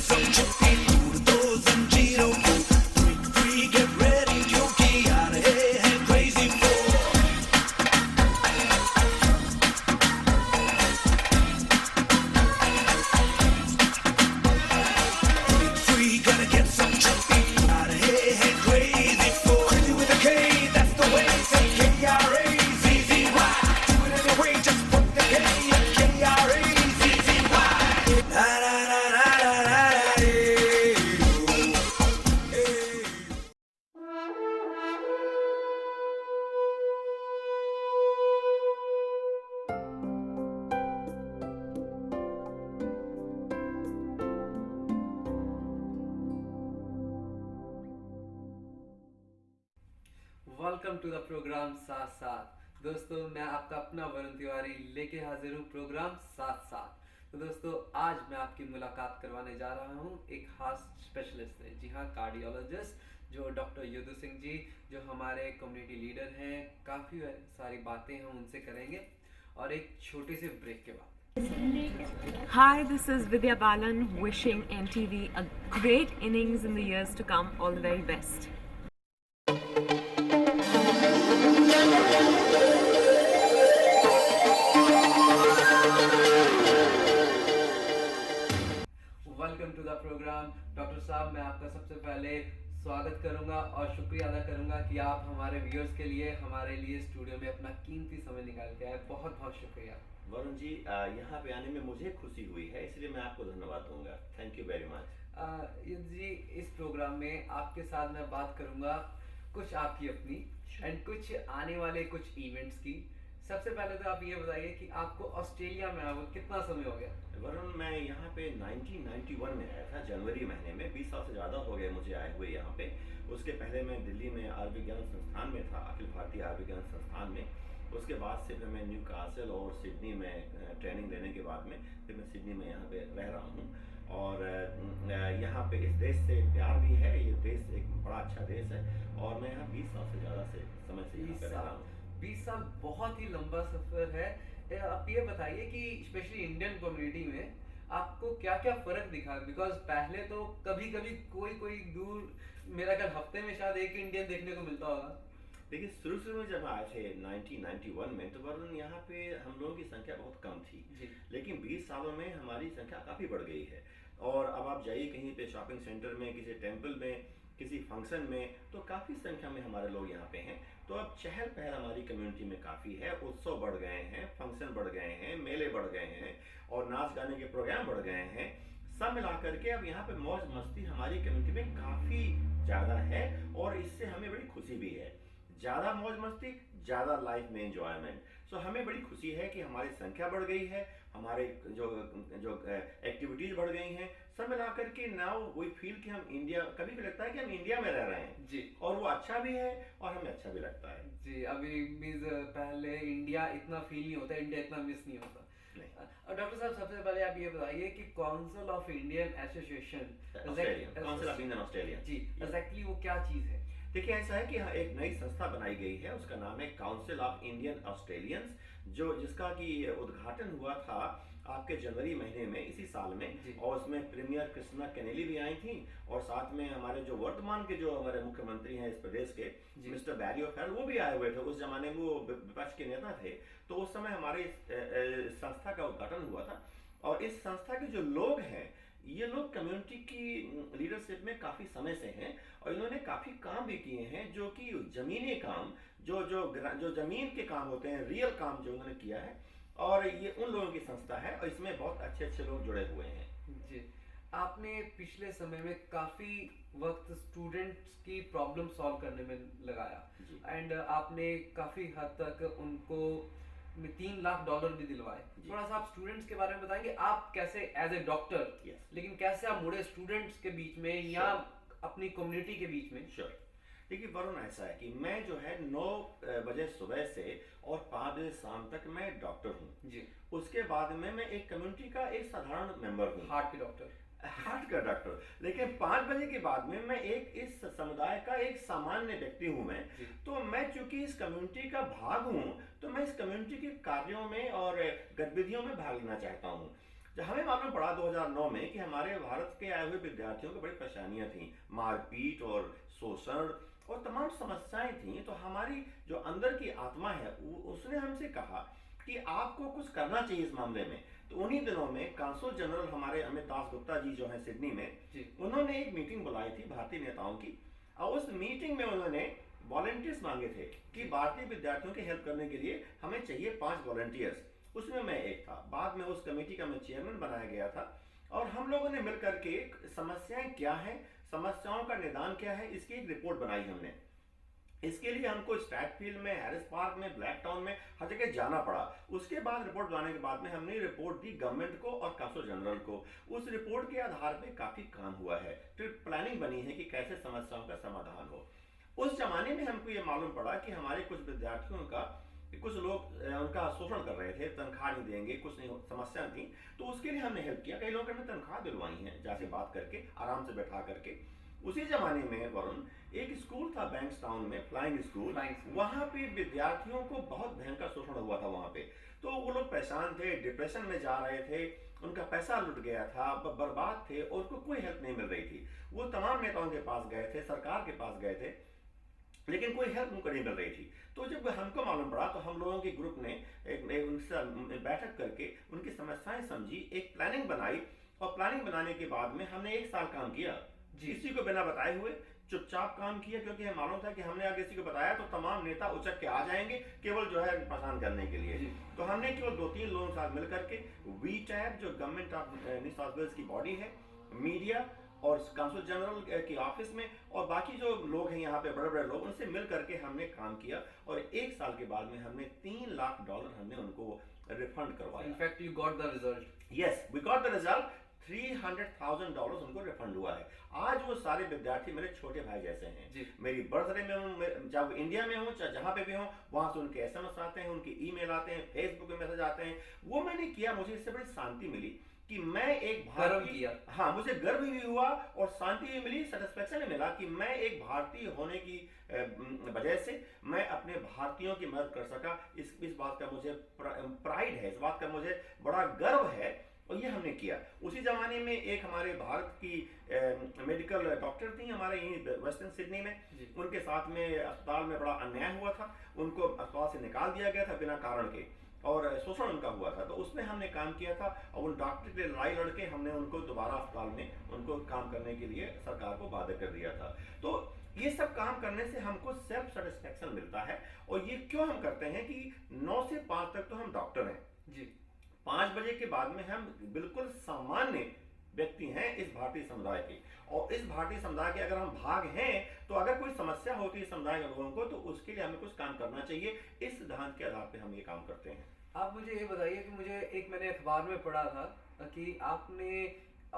some छुट्टी तोड़ दो जंजीरों को break free get ready क्योंकि आ रहे हैं crazy four break free gotta get some छुट्टी आ रहे हैं crazy four crazy with a K that's the way say KRAZZY do it anyway just put the K in KRAZZY la la la la la la welcome to the program साथ साथ। दोस्तों मैं आपका अपना वरुण तिवारी लेके हाजिर हूँ प्रोग्राम साथ साथ। तो दोस्तों आज मैं आपकी मुलाकात करवाने जा रहा हूँ एक खास स्पेशलिस्ट से, जी हाँ कार्डियोलॉजिस्ट जो डॉक्टर यदु सिंह जी जो हमारे कम्युनिटी लीडर हैं। काफ़ी सारी बातें हम उनसे करेंगे और एक छोटे से ब्रेक के बाद। Hi, this is Vidya Balan wishing NTV a great innings in the years to come. All the very best. Welcome to the program. Doctor साहब मैं आपका सबसे पहले स्वागत करूंगा और शुक्रिया अदा करूंगा कि आप हमारे व्यूअर्स के लिए हमारे लिए स्टूडियो में अपना कीमती समय निकाल के आए। बहुत बहुत शुक्रिया। वरुण जी यहाँ पे आने में मुझे खुशी हुई है, इसलिए मैं आपको धन्यवाद दूंगा। Thank you very much. जी इस प्रोग्राम में आपके साथ मैं बात करूंगा कुछ आपकी अपनी एंड कुछ आने वाले कुछ इवेंट्स की। सबसे पहले तो आप ये बताइए कि आपको ऑस्ट्रेलिया में आए हुए कितना समय हो गया? वरुण मैं यहाँ पे 1991 में आया था, जनवरी महीने में। 20 साल से ज़्यादा हो गए मुझे आए हुए यहाँ पे। उसके पहले मैं दिल्ली में आयुर्विज्ञान संस्थान में था, अखिल भारतीय आयुर्विज्ञान संस्थान में। उसके बाद से फिर मैं न्यू कासल और सिडनी में ट्रेनिंग लेने के बाद में फिर मैं सिडनी में यहाँ पे रह रहा हूँ। और यहाँ पे इस देश से प्यार भी है, ये देश एक बड़ा अच्छा देश है और मैं यहाँ 20 साल से ज़्यादा से समय से यहाँ पे रह रहा हूँ। 20 साल बहुत ही लंबा सफर है। आप ये बताइए कि स्पेशली इंडियन कम्युनिटी में आपको क्या क्या फर्क दिखा? बिकॉज पहले तो कभी कभी कोई दूर, मेरा ख्याल हफ्ते में शायद एक इंडियन देखने को मिलता होगा। देखिए शुरू में जब आए थे 1991 में तो वरुण यहाँ पे हम लोगों की संख्या बहुत कम थी जी। लेकिन 20 सालों में हमारी संख्या काफ़ी बढ़ गई है। और अब आप जाइए कहीं पे शॉपिंग सेंटर में, किसी टेम्पल में, किसी फंक्शन में, तो काफ़ी संख्या में हमारे लोग यहाँ पे हैं। तो अब चहल पहल हमारी कम्युनिटी में काफ़ी है, उत्सव बढ़ गए हैं, फंक्शन बढ़ गए हैं, मेले बढ़ गए हैं और नाच गाने के प्रोग्राम बढ़ गए हैं। सब मिलाकर के अब यहाँ पे मौज मस्ती हमारी कम्युनिटी में काफ़ी ज़्यादा है और इससे हमें बड़ी खुशी भी है। ज़्यादा मौज मस्ती, ज़्यादा लाइफ में एंजॉयमेंट। सो हमें बड़ी खुशी है कि हमारी संख्या बढ़ गई है, हमारे जो एक्टिविटीज़ बढ़ गई हैं। सब मिलाकर के नाउ वी फील कि हम इंडिया, कभी भी लगता है कि हम इंडिया में रह रहे हैं जी। और वो अच्छा भी है और हमें अच्छा भी लगता है जी। अभी मीन्स पहले इंडिया इतना फील नहीं होता, इंडिया इतना मिस नहीं होता। और डॉक्टर साहब सबसे पहले आप ये बताइए कि council of Indian association council of Indian Australia जी एग्जैक्टली वो क्या चीज़ है? देखिए ऐसा है कि यहाँ एक नई संस्था बनाई गई है, उसका नाम है काउंसिल ऑफ इंडियन ऑस्ट्रेलियंस, जिसका कि उद्घाटन हुआ था आपके जनवरी महीने में इसी साल में। और उसमें प्रीमियर क्रिस्टिना केनेली भी आई थी और साथ में हमारे जो वर्तमान के जो हमारे मुख्यमंत्री हैं इस प्रदेश के मिस्टर बैरी ओफेल वो भी आए हुए थे। उस जमाने में वो विपक्ष के नेता थे। तो उस समय हमारे संस्था का उद्घाटन हुआ था और इस संस्था के जो लोग हैं ये लोग कम्युनिटी की लीडरशिप में काफ़ी समय से हैं और इन्होंने काफ़ी काम भी किए हैं जो कि ज़मीनी काम, जो ज़मीन के काम होते हैं, रियल काम जो उन्होंने किया है। और ये उन लोगों की संस्था है और इसमें बहुत अच्छे अच्छे लोग जुड़े हुए हैं। जी। आपने पिछले समय में काफ़ी वक्त स्टूडेंट्स की प्रॉब्लम सॉल्व करने में लगाया एंड आपने काफ़ी हद तक उनको $3 लाख भी दिलवाए। थोड़ा सा आप स्टूडेंट्स के बारे में बताएंगे, आप कैसे एज ए डॉक्टर लेकिन कैसे आप मुड़े स्टूडेंट्स के बीच में या अपनी कम्युनिटी के बीच में? श्योर। देखिए वरुण ऐसा है कि मैं जो है 9 बजे सुबह से और 5 बजे शाम तक मैं डॉक्टर हूँ जी। उसके बाद में मैं एक कम्युनिटी का एक साधारण मेंबर हूँ, हार्ट के डॉक्टर, हार्ट का डॉक्टर। लेकिन 5 बजे के बाद में मैं एक इस समुदाय का एक सामान्य व्यक्ति हूँ मैं। तो मैं चूंकि इस कम्युनिटी का भाग हूँ तो मैं इस कम्युनिटी के कार्यों में और गतिविधियों में भाग लेना चाहता हूँ। जब हमें मालूम पड़ा 2009 में कि हमारे भारत के आए हुए विद्यार्थियों को बड़ी परेशानियां थी, मारपीट और शोषण और तमाम समस्याएं थी, तो हमारी जो अंदर की आत्मा है उसने हमसे कहा कि आपको कुछ करना चाहिए इस मामले में। तो उन्हीं दिनों में काउंसिल जनरल हमारे अमित दास गुप्ता जी जो है सिडनी में, उन्होंने एक मीटिंग बुलाई थी भारतीय नेताओं की, और उस मीटिंग में उन्होंने वॉलंटियर्स मांगे थे कि भारतीय विद्यार्थियों की हेल्प करने के लिए हमें चाहिए 5 वॉलंटियर्स। उसमें मैं एक था। बाद में उस कमेटी का मैं चेयरमैन बनाया गया था, और हम लोगों ने मिलकर के समस्याएं क्या हैं, समस्याओं का निदान क्या है, इसकी एक रिपोर्ट बनाई हमने। इसके लिए हमको स्ट्रैटफील्ड में, हैरिस पार्क में, ब्लैक टाउन में, हर जगह जाना पड़ा। उसके बाद रिपोर्ट बनाने के बाद में हमने रिपोर्ट दी गवर्नमेंट को और काउंसिल जनरल को। उस रिपोर्ट के आधार पे काफी काम हुआ है, फिर प्लानिंग बनी है कि कैसे समस्याओं का समाधान हो। उस जमाने में हमको ये मालूम पड़ा कि हमारे कुछ विद्यार्थियों का, कुछ लोग उनका शोषण कर रहे थे, तनख्वाह नहीं देंगे, कुछ नहीं, समस्या थी। तो उसके लिए हमने हेल्प किया, कई लोगों ने तनख्वाह दिलवाई है, जाके बात करके, आराम से बैठा करके। उसी जमाने में वरुण, एक स्कूल था बैंक्स टाउन में, फ्लाइंग स्कूल, वहां पे विद्यार्थियों को बहुत भयंकर शोषण हुआ था वहां पे। तो वो लोग परेशान थे, डिप्रेशन में जा रहे थे, उनका पैसा लुट गया था, बर्बाद थे, और उनको कोई हेल्प नहीं मिल रही थी। वो तमाम नेताओं के पास गए थे, सरकार के पास गए थे, लेकिन कोई हेल्प उनको नहीं मिल रही थी। तो जब हमको मालूम पड़ा तो हम लोगों के ग्रुप ने उनसे बैठक करके उनकी समस्याएं समझी, एक प्लानिंग बनाई, और प्लानिंग बनाने के बाद में हमने 1 साल काम किया, किसी को बिना बताए हुए चुपचाप काम किया, क्योंकि हमें मालूम था कि हमने अगर किसी को बताया तो तमाम नेता उचक के आ जाएंगे केवल जो है परेशान करने के लिए। तो हमने केवल 2-3 लोगों के साथ मिलकर के वीटैब, जो government of New South Wales की बॉडी है, मीडिया और काउंसिल जनरल के ऑफिस में, और बाकी जो लोग हैं यहाँ पे बड़े बड़े लोग, उनसे मिल करके हमने काम किया, और 1 साल के बाद में हमने $3 लाख हमने उनको रिफंड करवाया। In fact you got the result. Yes, we got the result. $300,000 उनको रिफंड हुआ है। आज वो सारे विद्यार्थी मेरे छोटे भाई जैसे हैं। मेरी बर्थडे में हूँ, जब इंडिया में हूँ, चाहे जहाँ पे भी हूँ, वहां से उनके SMS आते हैं, उनके ईमेल आते हैं, फेसबुक पे मैसेज आते हैं। वो मैंने किया, मुझे इससे बड़ी शांति मिली कि मैं एक भारतीय, हाँ, मुझे गर्व भी हुआ और शांति भी मिली, सेटिस्फेक्शन भी मिला कि मैं एक भारतीय होने की वजह से मैं अपने भारतीयों की मदद कर सका। इस बात का मुझे प्राइड है, इस बात का मुझे बड़ा गर्व है, और ये हमने किया। उसी जमाने में एक हमारे भारत की मेडिकल डॉक्टर थी हमारे यहीं वेस्टर्न सिडनी में, उनके साथ में अस्पताल में बड़ा अन्याय हुआ था, उनको अस्पताल से निकाल दिया गया था बिना कारण के, और शोषण उनका हुआ था। तो उसमें हमने काम किया था, और उन डॉक्टर के लिए लड़ाई लड़के हमने उनको दोबारा अस्पताल में उनको काम करने के लिए सरकार को बाध्य कर दिया था। तो ये सब काम करने से हमको सेल्फ सेटिस्फेक्शन मिलता है। और ये क्यों हम करते हैं कि 9 से 5 तक तो हम डॉक्टर हैं जी, 5 बजे के बाद में हम बिल्कुल सामान्य व्यक्ति हैं इस भारतीय समुदाय के, और इस भारतीय समुदाय के अगर हम भाग हैं, तो अगर कोई समस्या होती है समुदाय के लोगों को, तो उसके लिए हमें कुछ काम करना चाहिए। इस सिद्धांत के आधार पे हम ये काम करते हैं। आप मुझे ये बताइए कि मैंने अखबार में पढ़ा था कि आपने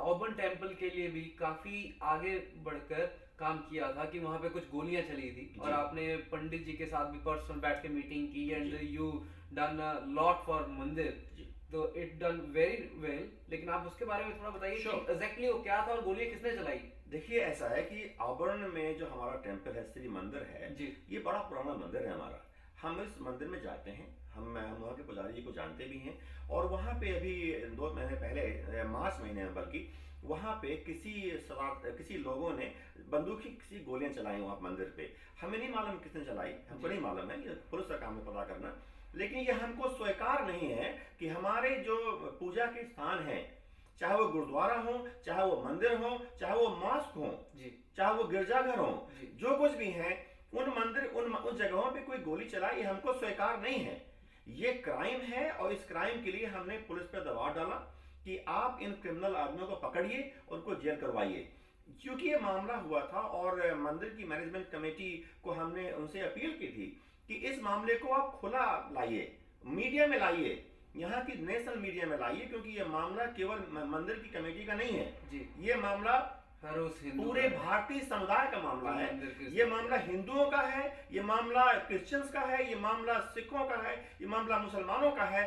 ऑबर्न टेम्पल के लिए भी काफी आगे बढ़कर काम किया था, कि वहां पे कुछ गोलियां चली थी, और आपने पंडित जी के साथ भी पर्सनल बैठ के मीटिंग की, and you done a lot for मंदिर, तो इट डन वेरी वेल। लेकिन आप उसके बारे में थोड़ा बताइए कि एग्जैक्टली वो क्या था और गोलियां किसने चलाई? देखिए, ऐसा है कि ऑबर्न में जो हमारा टेम्पल है, श्री मंदिर है जी, ये बड़ा पुराना मंदिर है हमारा। हम इस मंदिर में जाते हैं, हम वहाँ के पुजारी जी को जानते भी हैं, और वहाँ पे अभी 2 महीने पहले, मार्च महीने में बल्कि, वहाँ पे किसी लोगों ने बंदूकी किसी गोलियां चलाई वहाँ मंदिर पे। हमें नहीं मालूम किसने चलाई, हमको नहीं मालूम है, ये पुलिस का काम है पता करना। लेकिन ये हमको स्वीकार नहीं है कि हमारे जो पूजा के स्थान हैं, चाहे वो गुरुद्वारा हो, चाहे वो मंदिर हो, चाहे वो मॉस्क हो, चाहे वो गिरजाघर हो, जो कुछ भी है, उन मंदिर उन जगहों पे कोई गोली चलाई, ये हमको स्वीकार नहीं है। ये क्राइम है, और इस क्राइम के लिए हमने पुलिस पर दबाव डाला कि आप इन क्रिमिनल आदमियों को पकड़िए, उनको जेल करवाइए। क्योंकि ये मामला हुआ था, और मंदिर की मैनेजमेंट कमेटी को हमने उनसे अपील की थी कि इस मामले को आप खुला लाइए, मीडिया में लाइए, यहाँ की नेशनल मीडिया में लाइए, क्योंकि ये मामला केवल मंदिर की कमेटी का नहीं है जी, ये मामला पूरे भारतीय समुदाय का मामला है। ये मामला हिंदुओं का है, ये मामला क्रिश्चियंस का है, ये मामला सिखों का है, ये मामला मुसलमानों का है।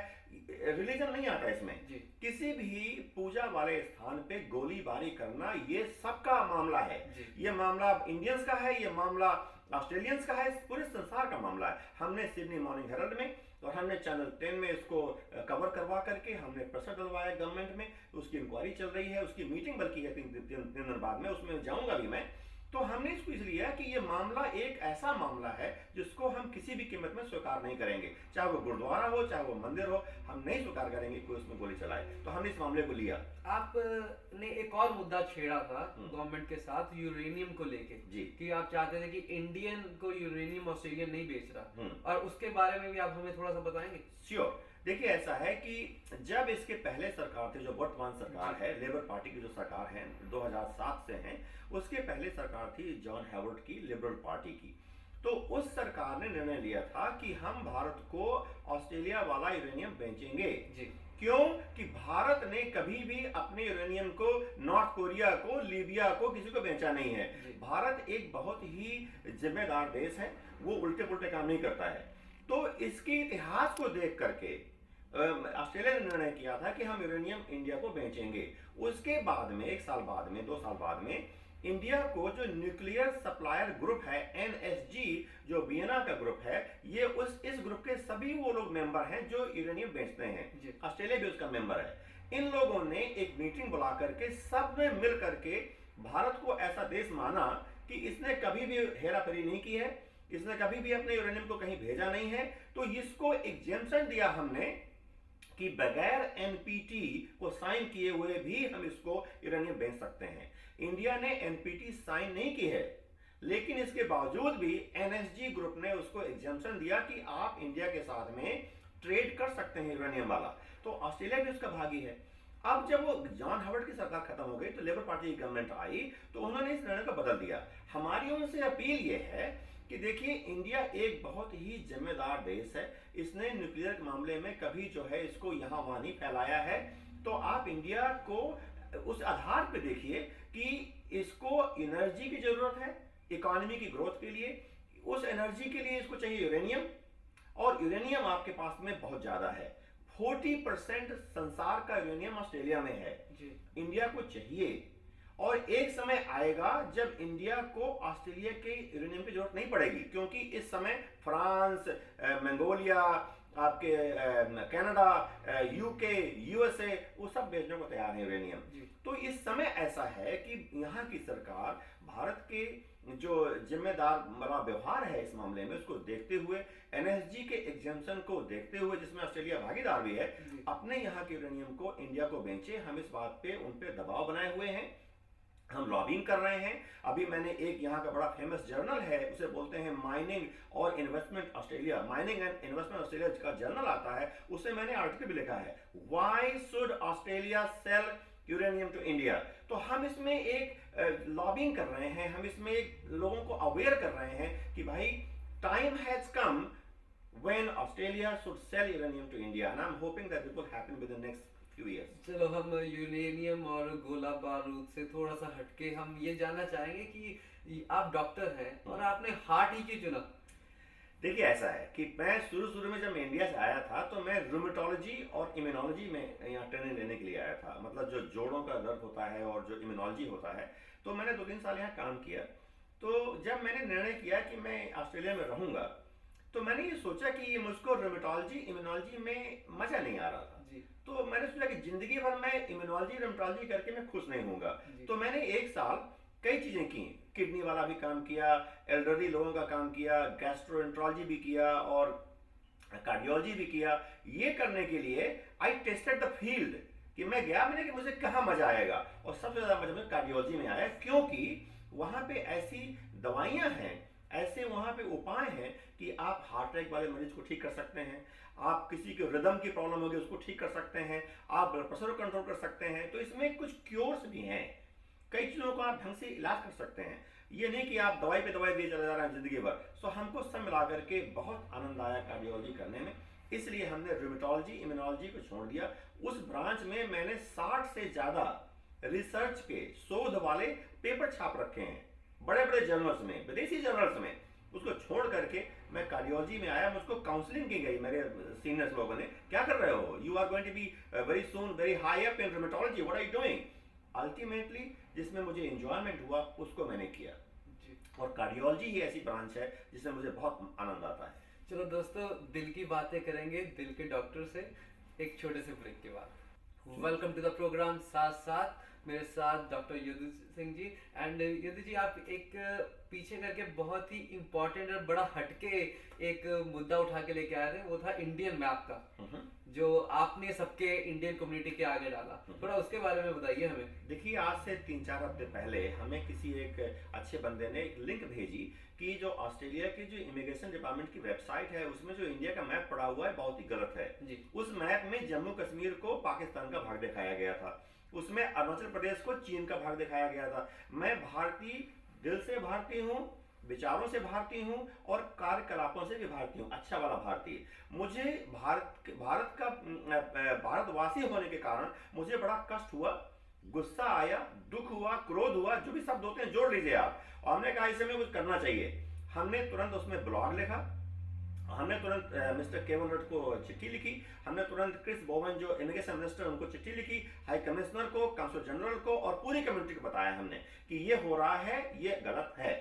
रिलीजन नहीं आता इसमें। किसी भी पूजा वाले स्थान पे गोलीबारी करना ये सबका मामला है। ये मामला इंडियंस का है, ये मामला ऑस्ट्रेलियंस का है, पूरे संसार का मामला है। हमने सिडनी मॉर्निंग हेराल्ड में और हमने चैनल 10 में इसको कवर करवा करके हमने प्रेशर डलवाया गवर्नमेंट में, उसकी इंक्वायरी चल रही है, उसकी मीटिंग बल्कि है 3 दिन बाद में, उसमें जाऊंगा भी मैं। तो हमने इसको इसलिए लिया कि ये मामला एक ऐसा मामला है जिसको हम किसी भी कीमत में स्वीकार नहीं करेंगे, चाहे वो गुरुद्वारा हो चाहे वो मंदिर हो, हम नहीं स्वीकार करेंगे कोई उसमें गोली चलाए। तो हमने इस मामले को लिया। आपने एक और मुद्दा छेड़ा था गवर्नमेंट के साथ यूरेनियम को लेके जी। कि आप चाहते थे कि इंडियन को यूरेनियम ऑस्ट्रेलियन नहीं बेच रहा, हम्म। और उसके बारे में भी आप हमें थोड़ा सा बताएंगे? श्योर। देखिए ऐसा है कि जब इसके पहले सरकार थे, जो वर्तमान सरकार है, लेबर पार्टी की जो सरकार है 2007 से है, उसके पहले सरकार थी जॉन हेवर्ड की, लिबरल पार्टी की। तो उस सरकार ने निर्णय लिया था कि हम भारत को ऑस्ट्रेलिया वाला यूरेनियम बेचेंगे। जी। क्यों? कि भारत ने कभी भी अपने यूरेनियम को नॉर्थ कोरिया को, लीबिया को, किसी को बेचा नहीं है। भारत एक बहुत ही जिम्मेदार देश है, वो उल्टे पुल्टे काम नहीं करता है। तो इसके इतिहास को देख करके ऑस्ट्रेलिया ने निर्णय किया था कि हम यूरेनियम इंडिया को बेचेंगे। उसके बाद में 1 साल बाद में, 2 साल बाद में, इंडिया को जो न्यूक्लियर सप्लायर ग्रुप है NSG, जो वियना का ग्रुप है, ये इस ग्रुप के सभी वो लोग मेंबर हैं जो यूरेनियम बेचते हैं। ऑस्ट्रेलिया भी उसका मेंबर है। इन लोगों ने एक मीटिंग बुला करके सब ने मिल करके भारत को ऐसा देश माना कि इसने कभी भी हेरा फेरी नहीं की है, इसने कभी भी अपने यूरेनियम को कहीं भेजा नहीं है। तो इसको एग्जेम्पशन दिया हमने कि बगैर NPT को साइन किए हुए भी हम इसको यूरेनियम बेच सकते हैं। इंडिया ने NPT साइन नहीं की है, लेकिन इसके बावजूद भी NSG ग्रुप ने उसको एग्जेम्पशन दिया कि आप इंडिया के साथ में ट्रेड कर सकते हैं यूरेनियम वाला। तो ऑस्ट्रेलिया भी उसका भागी है। अब जब वो जॉन हवर्ड की सरकार खत्म हो गई तो लेबर पार्टी की गवर्नमेंट आई, तो उन्होंने इस निर्णय को बदल दिया। हमारी उनसे अपील ये है कि देखिए, इंडिया एक बहुत ही जिम्मेदार देश है, इसने न्यूक्लियर के मामले में कभी जो है इसको यहाँ वहाँ नहीं फैलाया है। तो आप इंडिया को उस आधार पे देखिए कि इसको एनर्जी की जरूरत है इकोनॉमी की ग्रोथ के लिए, उस एनर्जी के लिए इसको चाहिए यूरेनियम, और यूरेनियम आपके पास में बहुत ज्यादा है। 40% संसार का यूरेनियम ऑस्ट्रेलिया में है। इंडिया को चाहिए, और एक समय आएगा जब इंडिया को ऑस्ट्रेलिया के यूरेनियम की जरूरत नहीं पड़ेगी, क्योंकि इस समय फ्रांस, मंगोलिया, आपके कनाडा, UK, USA, वो सब बेचने को तैयार है यूरेनियम। तो इस समय ऐसा है कि यहाँ की सरकार भारत के जो जिम्मेदार वाला व्यवहार है इस मामले में, उसको देखते हुए, NSG के एग्जेम्पशन को देखते हुए, जिसमें ऑस्ट्रेलिया भागीदार भी है, अपने यहाँ के यूरेनियम को इंडिया को बेचे। हम इस बात पे उन पे दबाव बनाए हुए हैं, हम लॉबिंग कर रहे हैं। अभी मैंने एक यहाँ का बड़ा फेमस जर्नल है, उसे बोलते हैं माइनिंग और investment Australia, mining and investment Australia का जर्नल आता है, उससे मैंने आर्टिकल भी लिखा है, why should Australia sell uranium to India. तो हम इसमें एक लॉबिंग कर रहे हैं, हम इसमें एक लोगों को अवेयर कर रहे हैं कि भाई time has come when Australia should sell uranium to India, and I am hoping that it will happen with the next few years. चलो, हम यूरेनियम और गोला बारूद से थोड़ा सा हटके हम ये जानना चाहेंगे कि आप डॉक्टर हैं और आपने हार्ट ही क्यों चुना? देखिए ऐसा है कि मैं शुरू में जब मैं इंडिया से आया था तो मैं रूमेटोलॉजी और इम्यूनोलॉजी में यहाँ ट्रेनिंग लेने के लिए आया था, मतलब जो जोड़ों का दर्द होता है और जो इम्यूनोलॉजी होता है। तो मैंने 2-3 साल यहाँ काम किया। तो जब मैंने निर्णय किया कि मैं ऑस्ट्रेलिया में रहूंगा, तो मैंने ये सोचा कि मुझको रूमेटोलॉजी इम्यूनोलॉजी में मजा नहीं आ रहा था। तो मैंने सोचा कि जिंदगी भर मैं इम्यूनोलॉजी रूमेटोलॉजी करके मैं खुश नहीं होऊंगा। तो मैंने 1 साल कई चीजें की, किडनी वाला भी काम किया, एल्डरली लोगों का काम किया, गैस्ट्रोएंट्रोलॉजी भी किया और कार्डियोलॉजी भी किया। ये करने के लिए आई टेस्टेड द फील्ड कि मैं गया, मैंने कि मुझे कहाँ मजा आएगा, और सबसे ज्यादा मजा मुझे कार्डियोलॉजी में आया, क्योंकि वहां पे ऐसी दवाइयां हैं, ऐसे वहां पे उपाय हैं कि आप हार्ट अटैक वाले मरीज को ठीक कर सकते हैं, आप किसी के रिदम की प्रॉब्लम होगी उसको ठीक कर सकते हैं, आप ब्लड प्रेशर को कंट्रोल कर सकते हैं। तो इसमें कुछ क्योर्स भी हैं, कई चीजों को आप ढंग से इलाज कर सकते हैं। ये नहीं कि आप दवाई पे दवाई दिए चले जा रहे हैं जिंदगी भर। सो हमको सब मिला करके बहुत आनंद आया कार्डियोलॉजी करने में, इसलिए हमने रूमेटोलॉजी इम्यूनोलॉजी को छोड़ दिया। उस ब्रांच में मैंने 60 से ज्यादा रिसर्च के शोध वाले पेपर छाप रखे हैं बड़े बड़े जर्नल्स में, विदेशी जर्नल्स में। उसको छोड़ करके मैं कार्डियोलॉजी में आया। मुझको काउंसलिंग की गई मेरे सीनियर्स लोगों ने, क्या कर रहे हो, you are going to be very soon very high up in rheumatology, what are you doing. Ultimately जिसमें मुझे एंजॉयमेंट हुआ उसको मैंने किया, और कार्डियोलॉजी ही ऐसी ब्रांच है जिसमें मुझे बहुत आनंद आता है। चलो दोस्तों, दिल की बातें करेंगे दिल के डॉक्टर से एक छोटे से ब्रेक के बाद। वेलकम टू द प्रोग्राम साथ साथ, मेरे साथ डॉक्टर युद्ध सिंह जी। एंड युद्ध जी, आप एक पीछे करके बहुत ही इम्पोर्टेंट और बड़ा हटके एक मुद्दा उठा के लेके आए थे, वो था इंडियन मैप का, जो आपने सबके इंडियन कम्युनिटी के आगे डाला। थोड़ा उसके बारे में बताइए हमें। देखिए, आज से 3-4 हफ्ते पहले हमें किसी एक अच्छे बंदे ने एक लिंक भेजी कि जो ऑस्ट्रेलिया की जो इमिग्रेशन डिपार्टमेंट की वेबसाइट है, उसमें जो इंडिया का मैप पड़ा हुआ है बहुत ही गलत है जी। उस मैप में जम्मू कश्मीर को पाकिस्तान का भाग दिखाया गया था, उसमें अरुणाचल प्रदेश को चीन का भाग दिखाया गया था। मैं भारतीय, दिल से भारतीय हूँ, विचारों से भारतीय हूँ और कार्यकलापों से भी भारतीय हूँ, अच्छा वाला भारतीय। मुझे भारत का भारतवासी होने के कारण मुझे बड़ा कष्ट हुआ, गुस्सा आया, दुख हुआ, क्रोध हुआ, जो भी शब्द होते हैं जोड़ लीजिए आप। और हमने कहा इसे में कुछ करना चाहिए। हमने तुरंत उसमें ब्लॉग लिखा, हमने तुरंत मिस्टर केवन रट को चिट्ठी लिखी, हमने तुरंत क्रिस बोवन जो इमिग्रेशन मिनिस्टर उनको चिट्ठी लिखी, हाई कमिश्नर को, काउंसिल जनरल को और पूरी कम्युनिटी को बताया हमने कि ये हो रहा है, ये गलत है।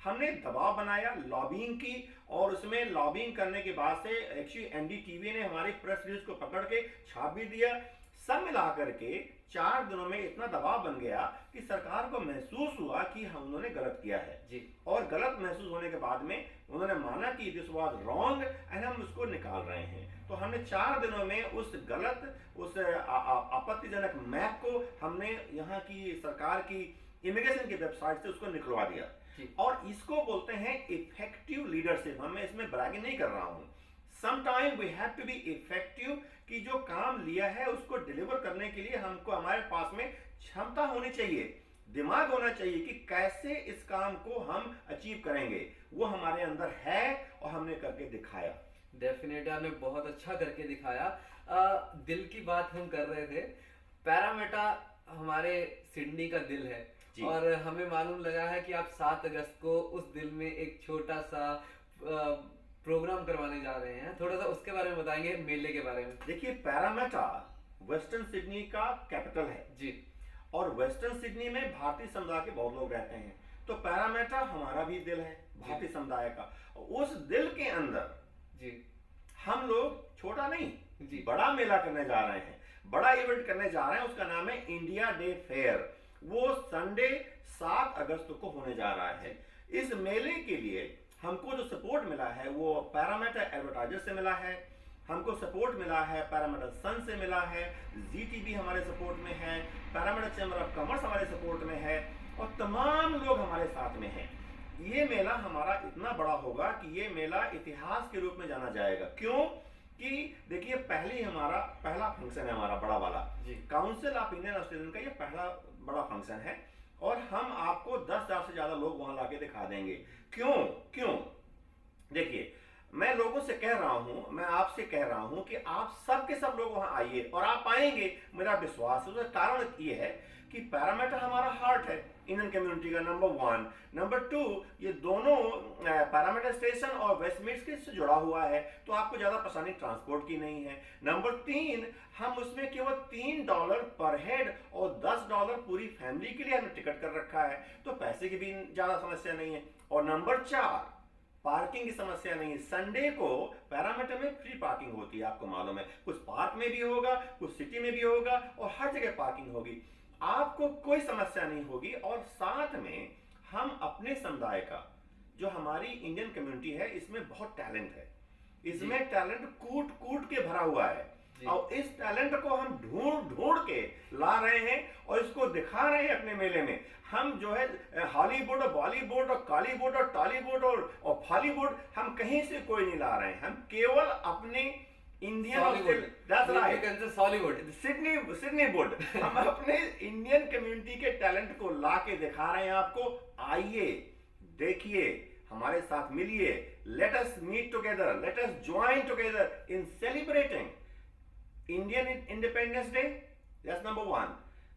हमने दबाव बनाया, लॉबिंग की, और उसमें लॉबिंग करने के बाद से एक्चुअली एनडीटीवी ने हमारी प्रेस रिलीज को पकड़ के छाप भी दिया। सब मिला करके 4 दिनों में इतना दबाव बन गया कि सरकार को महसूस हुआ कि हम उन्होंने गलत किया है जी। और गलत महसूस होने के बाद में उन्होंने माना कि दिस वाज रॉन्ग एंड हम उसको निकाल रहे हैं। तो हमने 4 दिनों में उस गलत, उस आपत्तिजनक मैप को हमने यहाँ की सरकार की इमिग्रेशन की वेबसाइट से उसको निकलवा दिया। और इसको बोलते हैं इफेक्टिव लीडरशिप। मैं इसमें ब्रैगिंग नहीं कर रहा हूँ। Sometime we have to be effective, कि जो काम लिया है उसको डिलीवर करने के लिए हमको हमारे पास में क्षमता होनी चाहिए, दिमाग होना चाहिए कि कैसे इस काम को हम अचीव करेंगे। वो हमारे अंदर है और हमने करके दिखाया। डेफिनेटली आपने बहुत अच्छा करके दिखाया। दिल की बात हम कर रहे थे, पैरामेटा हमारे सिडनी का दिल है और हमें मालूम लगा है कि आप 7 अगस्त को उस दिल में एक छोटा सा प्रोग्राम करवाने जा रहे हैं। थोड़ा सा उसके बारे में बताएंगे, मेले के बारे में। देखिए, पैरामेटा वेस्टर्न सिडनी का कैपिटल है जी, और वेस्टर्न सिडनी में भारतीय समुदाय के बहुत लोग रहते हैं। तो पैरामेटा हमारा भी दिल है, भारतीय समुदाय का। उस दिल के अंदर जी हम लोग छोटा नहीं जी बड़ा मेला करने जा रहे हैं, बड़ा इवेंट करने जा रहे हैं। उसका नाम है इंडिया डे फेयर। वो संडे 7 अगस्त को होने जा रहा है। इस मेले के लिए हमको जो सपोर्ट मिला है वो पैरामेटा एडवर्टाइजर से मिला है, हमको सपोर्ट मिला है पैरामेटा सन से मिला है, जीटीबी हमारे सपोर्ट में है, पैरामेटा चैम्बर ऑफ कॉमर्स हमारे सपोर्ट में है और तमाम लोग हमारे साथ में हैं। ये मेला हमारा इतना बड़ा होगा कि ये मेला इतिहास के रूप में जाना जाएगा। क्यों कि देखिए, हमारा पहला फंक्शन है, हमारा बड़ा वाला काउंसिल ऑफ इंडियन ऑस्ट्रेलियन का ये पहला बड़ा फंक्शन है और हम आपको 10,000 से ज्यादा लोग वहां लाके दिखा देंगे। क्यों देखिए, मैं लोगों से कह रहा हूं, मैं आपसे कह रहा हूं कि आप सब के सब लोग वहां आइए और आप आएंगे, मेरा विश्वास है। उसका कारण ये है कि पैरामेटा हमारा हार्ट है इंडियन कम्युनिटी का, नंबर 1। नंबर 2, ये दोनों पैरामेटा स्टेशन और वेस्टमिंस्टर से जुड़ा हुआ है, तो आपको ज्यादा परेशानी ट्रांसपोर्ट की नहीं है। नंबर 3, हम उसमें केवल $3 पर हेड और $10 पूरी फैमिली के लिए हमने टिकट कर रखा है, तो पैसे की भी ज्यादा समस्या नहीं है। और नंबर 4, पार्किंग की समस्या नहीं है। संडे को पैरामेटा में फ्री पार्किंग होती है, आपको मालूम है। कुछ पार्क में भी होगा, कुछ सिटी में भी होगा और हर जगह पार्किंग होगी, आपको कोई समस्या नहीं होगी। और साथ में हम अपने समुदाय का, जो हमारी इंडियन कम्युनिटी है, इसमें बहुत टैलेंट है, इसमें टैलेंट कूट के भरा हुआ है और इस टैलेंट को हम ढूंढ के ला रहे हैं और इसको दिखा रहे हैं अपने मेले में। हम जो है हॉलीवुड और बॉलीवुड और कॉलीवुड और टॉलीवुड और फॉलीवुड, हम कहीं से कोई नहीं ला रहे हैं। हम केवल अपने इंडियन सिडनी वुड हम अपने इंडियन कम्युनिटी के टैलेंट को ला के दिखा रहे हैं आपको। आइए, देखिए, हमारे साथ मिलिए। Let us meet together, let us join together in celebrating Indian Independence Day. That's number 1.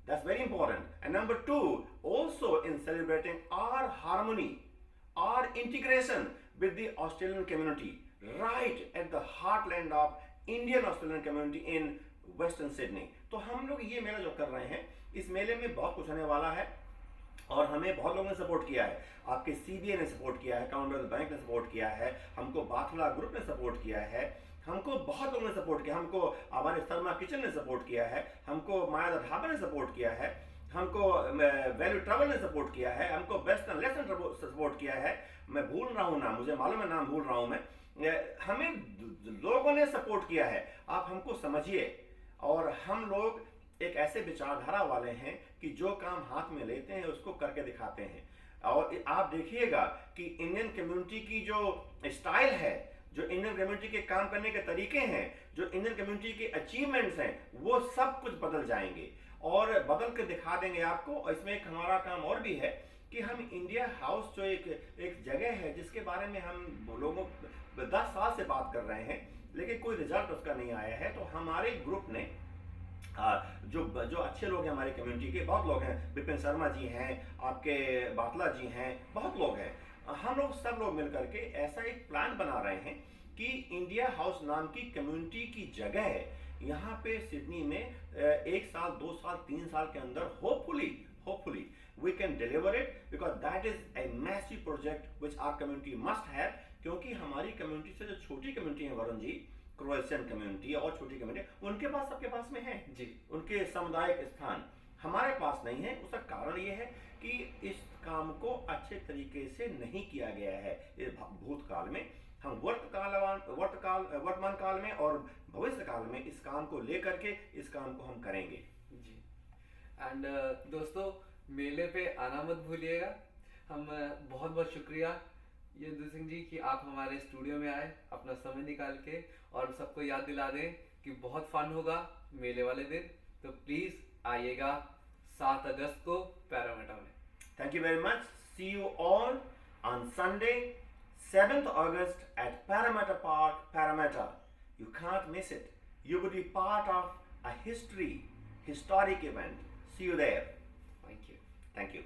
That's very important. And number 2, also in celebrating our harmony, our integration with the Australian community, right at the heartland of Indian Australian community in Western Sydney. तो हम लोग ये मेला जो कर रहे हैं, इस मेले में बहुत कुछ होने वाला है। और हमें बहुत लोगों ने सपोर्ट किया है। आपके सीबीए ने सपोर्ट किया है, कॉमनवेल्थ बैंक ने सपोर्ट किया है, हमको बाथला ग्रुप ने सपोर्ट किया है, हमको बहुत लोगों ने सपोर्ट किया, हमको हमारे शर्मा किचन ने सपोर्ट किया है, हमको माया द ढाबा ने सपोर्ट किया है, हमको वैल्यू ट्रैवल ने सपोर्ट किया है, हमको बेस्ट एंड लेस ने सपोर्ट किया है। मैं भूल रहा हूँ नाम, मुझे मालूम है नाम भूल रहा हूँ मैं। हमें लोगों ने सपोर्ट किया है, आप हमको समझिए। और हम लोग एक ऐसे विचारधारा वाले हैं कि जो काम हाथ में लेते हैं उसको करके दिखाते हैं। और आप देखिएगा कि इंडियन कम्युनिटी की जो स्टाइल है, जो इंडियन कम्युनिटी के काम करने के तरीके हैं, जो इंडियन कम्युनिटी के अचीवमेंट्स हैं, वो सब कुछ बदल जाएंगे और बदल के दिखा देंगे आपको। इसमें एक हमारा काम और भी है कि हम इंडिया हाउस जो एक जगह है जिसके बारे में हम लोगों 10 साल से बात कर रहे हैं लेकिन कोई रिजल्ट उसका नहीं आया है, तो हमारे ग्रुप ने जो अच्छे लोग हैं हमारी कम्युनिटी के, बहुत लोग हैं, विपिन शर्मा जी हैं, आपके बाटला जी हैं, बहुत लोग हैं, हम लोग सब लोग मिलकर के ऐसा एक प्लान बना रहे हैं कि इंडिया हाउस नाम की कम्युनिटी की जगह यहाँ पे सिडनी में 1 साल 2 साल 3 साल के अंदर hopefully we can deliver it, because that is a massive project which our community must have। क्योंकि हमारी कम्युनिटी से जो छोटी कम्युनिटी है वरुण जी, क्रोएशियन कम्युनिटी और छोटी कम्युनिटी, उनके पास सबके पास में है जी, उनके सामुदायिक स्थान, हमारे पास नहीं है। उसका कारण ये है कि इस काम को अच्छे तरीके से नहीं किया गया है इस भूतकाल में। हम वर्तमान काल में और भविष्य काल में इस काम को लेकर के इस काम को हम करेंगे जी। एंड दोस्तों, मेले पे आना मत भूलिएगा। हम बहुत बहुत शुक्रिया यदु सिंह जी कि आप हमारे स्टूडियो में आए अपना समय निकाल के, और सबको याद दिला दें कि बहुत फन होगा मेले वाले दिन, तो प्लीज आइएगा 7 अगस्त को पैरामीटा में। Thank you very much. See you all on Sunday, 7th August at Parramatta Park, Parramatta. You can't miss it. You will be part of a historic event. See you there. Thank you. Thank you.